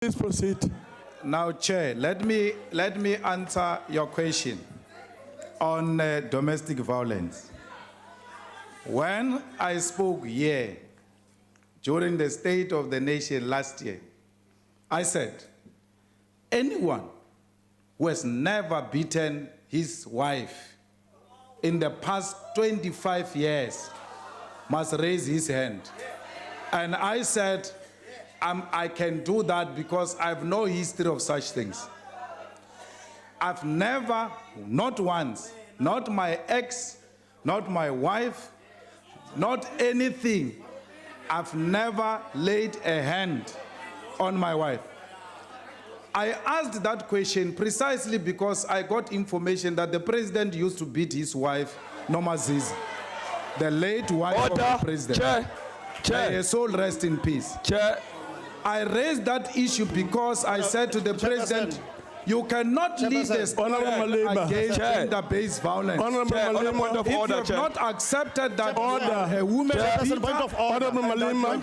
Please proceed. Now, Chair, let me answer your question on domestic violence. When I spoke here during the State of the Nation last year, I said, anyone who has never beaten his wife in the past 25 years must raise his hand. And I said, I can do that because I have no history of such things. I've never, not once, not my ex, not my wife, not anything, I've never laid a hand on my wife. I asked that question precisely because I got information that the president used to beat his wife, Noma Zizi, the late wife of the president. May her soul rest in peace. I raised that issue because I said to the president, you cannot lead the state against gender-based violence. If you have not accepted that a woman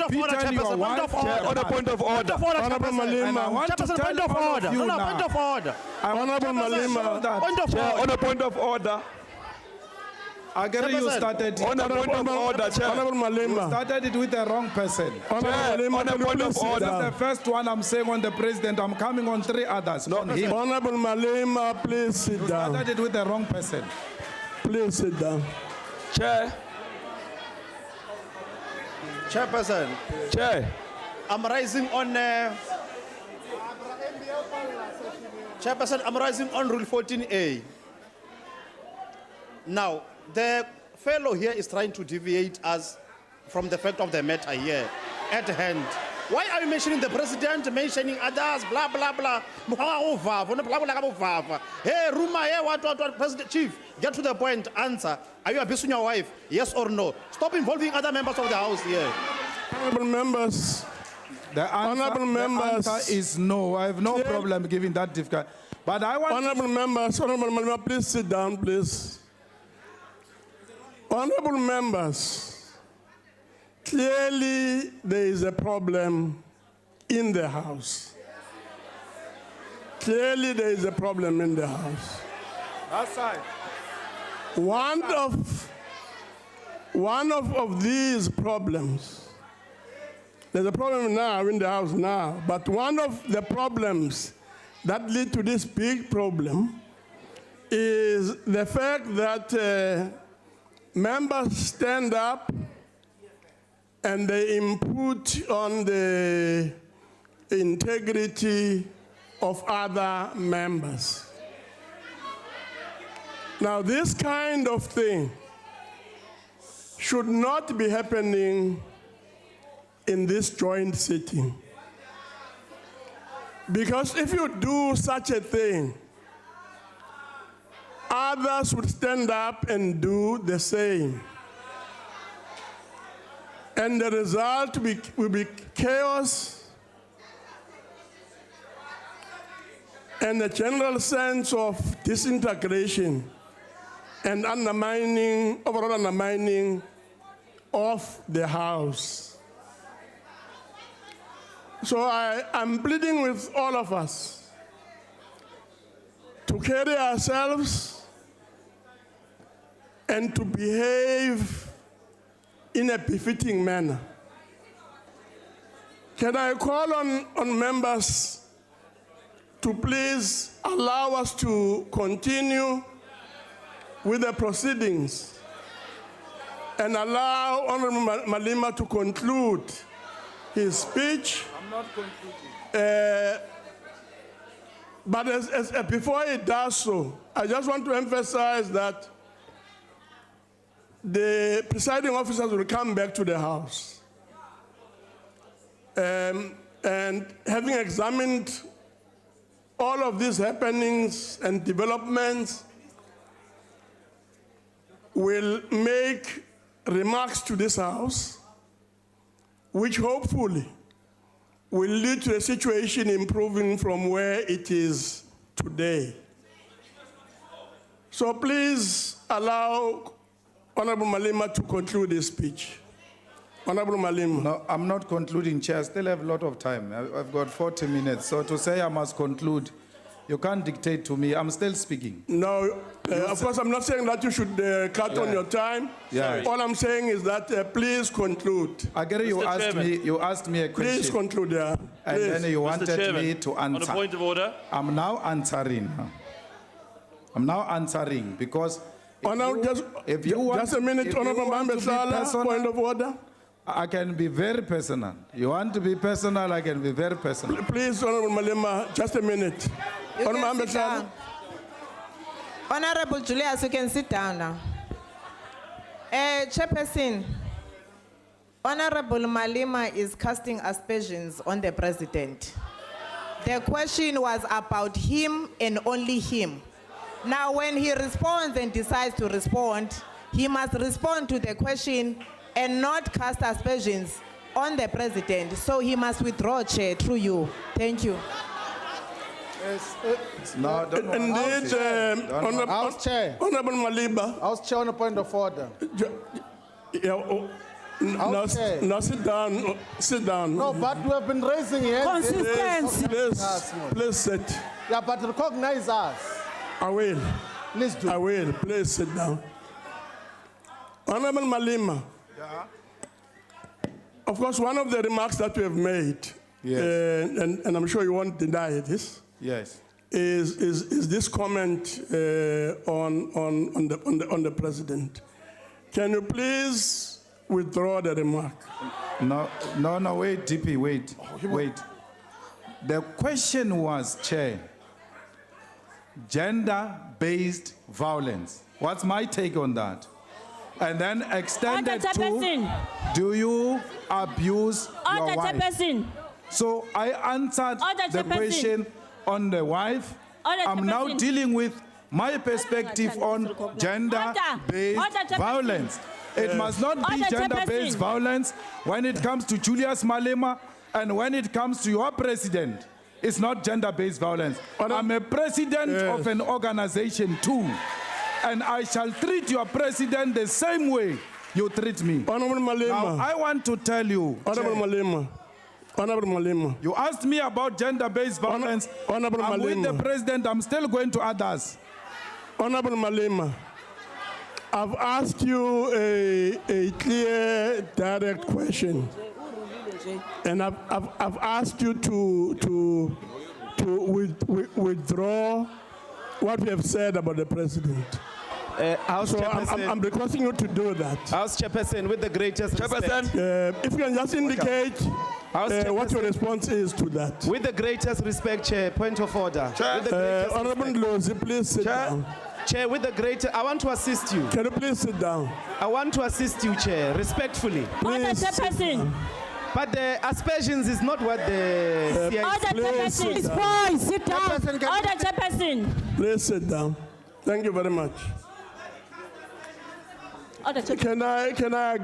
beaten your wife, on a point of order. Honorable Malema, I want to tell all of you now. Point of order. Honorable Malema, On a point of order. I agree you started On a point of order, Chair. Honorable Malema. You started it with the wrong person. Honorable On a point of order. This is the first one I'm saying on the president. I'm coming on 3 others. On him. Honorable Malema, please sit You down. started it with the wrong person. Please sit down. Chair. Chairperson, Chair. I'm rising on Chairperson, I'm rising on Rule 14A. Now, the fellow here is trying to deviate us from the fact of the matter here at hand. Why are you mentioning the president, mentioning others, blah, blah, blah? Hey, rumor here, what, President Chief, get to the point, answer. Are you abusing your wife? Yes or no? Stop involving other members of the House here. Honorable members. The answer is no. I have no problem giving that difficult. But I want Honorable members, Honorable Malema, please sit down, please. Honorable members, clearly there is a problem in the House. Clearly there is a problem in the House. outside. One of these problems, there's a problem now in the House now, but one of the problems that lead to this big problem is the fact that members stand up and they input on the integrity of other members. Now, this kind of thing should not be happening in this joint sitting. Because if you do such a thing, others would stand up and do the same. And the result will be chaos and a general sense of disintegration and overall undermining of the House. So I'm pleading with all of us to carry ourselves and to behave in a befitting manner. Can I call on members to please allow us to continue with the proceedings and allow Honorable Malema to conclude his speech? I'm not concluding. But before he does so, I just want to emphasize that the presiding officers will come back to the House. And having examined all of these happenings and developments, will make remarks to this House, which hopefully will lead to a situation improving from where it is today. So please allow Honorable Malema to conclude his speech. Honorable Malema. No, I'm not concluding, Chair. I still have a lot of time. I've got 40 minutes. So to say I must conclude, you can't dictate to me. I'm still speaking. No, of course, I'm not saying that you should cut on your time. Yeah. All I'm saying is that please conclude. I get it. You asked me a question. Please conclude, yeah. And Please. then you wanted Chairman, me to on a answer. point of order. I'm now answering. I'm now answering because if you want, just a minute, if you Honorable want to be Mambesala, personal, point of order. I can be very personal. You want to be personal, I can be very personal. Please, Honorable Malema, just a minute. You Honorable can sit Mambesala. down. Honorable Julius, you can sit down now. Chairperson, Honorable Malema is casting aspersions on the president. The question was about him and only him. Now, when he responds and decides to respond, he must respond to the question and not cast aspersions on the president. So he must withdraw, Chair, through you. Thank you. No, don't Indeed, House Chair. Honorable Malema. House Chair on a point of order. Now sit down. Sit down. No, but we have been raising hands. Consistency. Please sit. Yeah, but recognize us. I will. Please do. I will. Please sit down. Honorable Malema. Yeah. Of course, one of the remarks that we have made, Yes. and I'm sure you won't deny this, Yes. is this comment on the president. Can you please withdraw the remark? No, wait, DP, wait. The question was, Chair, gender-based violence. What's my take on that? And then extended to, do you abuse your wife? So I answered the question on the wife. I'm now dealing with my perspective on gender-based violence. It must not be gender-based violence when it comes to Julius Malema and when it comes to your president. It's not gender-based violence. I'm a president of an organization too. And I shall treat your president the same way you treat me. Honorable Malema. Now, I want to tell you. Honorable Malema. Honorable Malema. You asked me about gender-based violence. Honorable I'm with the Malema. president. I'm still going to others. Honorable Malema, I've asked you a clear, direct question. And I've asked you to withdraw what we have said about the president. House So Chairperson, I'm requesting you to do that. House Chairperson, with the greatest respect. Chairperson. If you can just indicate House what your Chairperson, response is to that. with the greatest respect, Chair, point of order. Chair. With the greatest Honorable respect. Ndlozi, please sit down. Chair, with the greatest, I want to assist you. Can you please sit down? I want to assist you, Chair, respectfully. Please sit down. But the aspersions is not what the CIC. Sit down. Order, Chairperson. Please sit down. Thank you very much. Order, Chairperson. Can I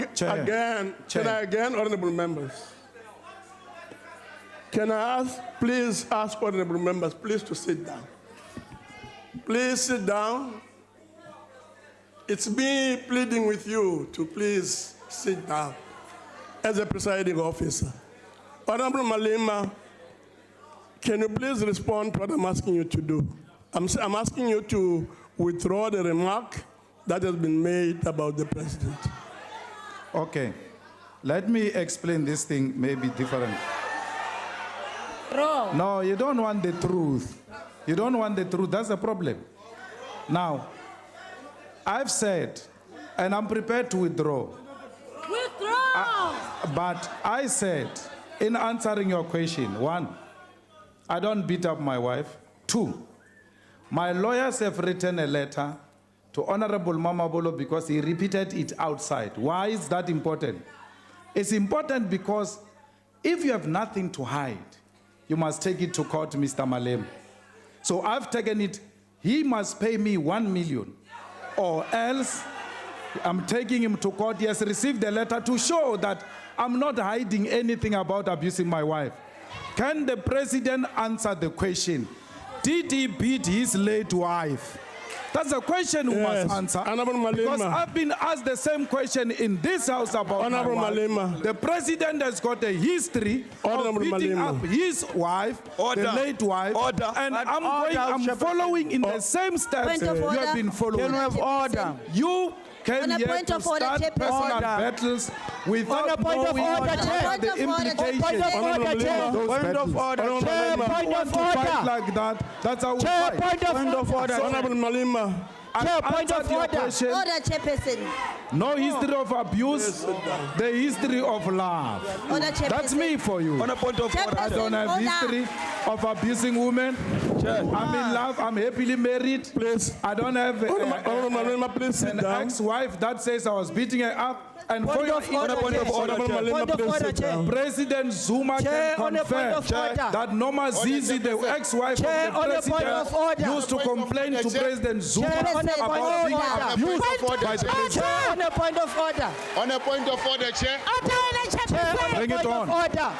Chair. again, honorable members? Can I please ask honorable members, please to sit down. Please sit down. It's me pleading with you to please sit down as a presiding officer. Honorable Malema, can you please respond to what I'm asking you to do? I'm asking you to withdraw the remark that has been made about the president. Okay. Let me explain this thing maybe different. No, you don't want the truth. You don't want the truth. That's the problem. Now, I've said, and I'm prepared to withdraw. But I said, in answering your question, 1, I don't beat up my wife. 2, my lawyers have written a letter to Honorable Mamabolo because he repeated it outside. Why is that important? It's important because if you have nothing to hide, you must take it to court, Mr. Malema. So I've taken it. He must pay me 1 million, or else I'm taking him to court. He has received a letter to show that I'm not hiding anything about abusing my wife. Can the president answer the question? Did he beat his late wife? That's a question you Yes. must answer. Honorable Because Malema. I've been asked the same question in this house about Honorable my wife. Malema. The president has got a history Honorable of beating Malema. up his wife, Order. the late wife, Order. and But I'm following in the same steps Point of you have order. been following. Can we have order? You came On a here point to of order, start Chairperson. personal Order. battles without On a point of knowing order, what Chair. are the Point of order, implications Point of Honorable order, Chair. Malema. those Point of battles. order, Honorable Chair. Malema. Point Want of to fight order. like that? That's how we Chair, fight. point of order. Honorable Malema. Chair, point Answered of your order. question. Order, Chairperson. No history of abuse, the history of love. Order, Chairperson. That's me for you. On a point of order. I don't have Order. history of abusing women. Chair. I'm in love. I'm happily married. Please. I don't have Honorable Malema, please sit an down. ex-wife that says I was beating her up. And for Point your of order, point of Chair. order, Honorable Chair. Malema, Point of please order, sit Chair. down. President Zuma Chair, can on a point of confirm order. that Noma Zizi, the ex-wife Chair, of on the a point of president, order. used to complain to President Zuma Chair, on a point about of being order. abused by the president. Chair, on a point of order. On a point of order, Chair. Chair, on a Bring it point on. of order.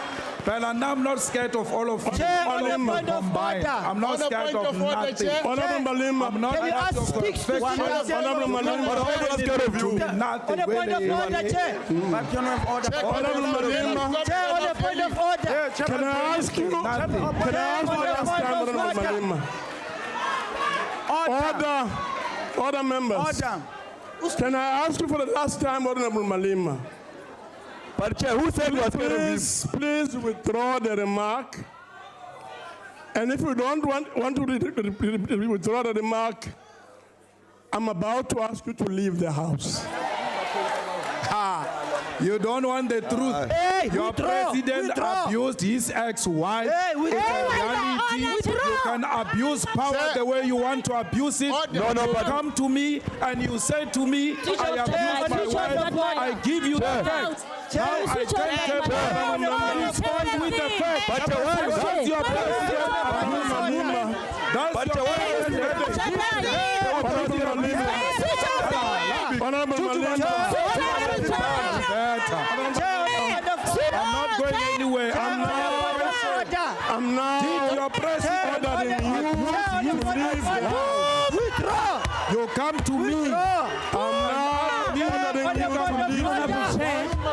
But I'm not scared of all of you. Chair, on a Malema. point of Combined. order. I'm not On a scared point of of order, nothing. Chair. Honorable I'm Malema. not Can you scared ask of sticks to affection. Honorable Malema. Nothing. On a point of order, Chair. But can we have order? Honorable Malema. Chair, on a point of order. Can I ask you? Can I ask you the last time, Honorable Malema? Order. Order, members. Order. Can I ask you for the last time, Honorable Malema? But Chair, who said you were scared of him? Please withdraw the remark. And if you don't want to withdraw the remark, I'm about to ask you to leave the house. You don't want the truth. Hey, Your withdraw, president withdraw. abused his ex-wife. Hey, It's withdraw. a reality. You can abuse power the way you want to abuse it. No, You come to me and you say to me, I abuse my wife. I give you the facts. Now I can't tell you respond with the facts. But the wife, That's your president abuse my woman. That's but the your wife, Honorable Malema. I'm not going anywhere. I'm now Your president ordering you to leave the house. You come to me. I'm now ordering you to leave the house.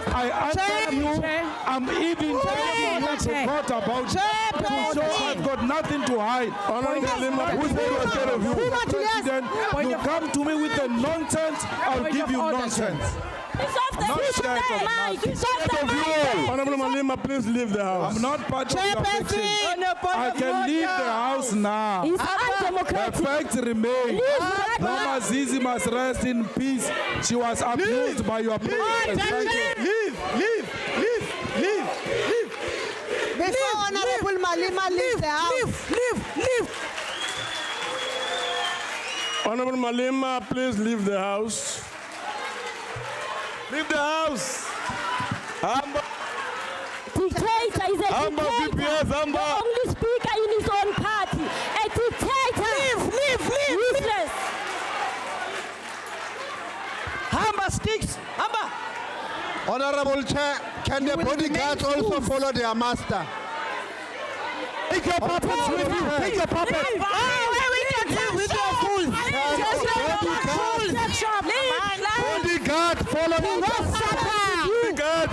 I answer you. I'm even telling you to talk about to show I've got nothing to hide. Honorable Malema, Who said was scared of you? President, you come to me with the nonsense, I'll give you nonsense. Not scared of nothing. Honorable Malema, please leave the house. I'm not part of your fiction. I can leave the house now. It's The undemocratic. facts remain. Leave right Mama now. Zizi must rest in peace. She was abused by your president. Thank you. Before Honorable Malema leaves the house. Honorable Malema, please leave the house. leave the house. Dictator is a Amba, dictator. VPS, Amba. The only speaker in his own party. A dictator. Leave. Useless. Hamba sticks. Hamba. Honorable Chair, can the bodyguards also follow their master? Take your puppets with you. Take your puppets. Bodyguard, follow me. Bodyguard,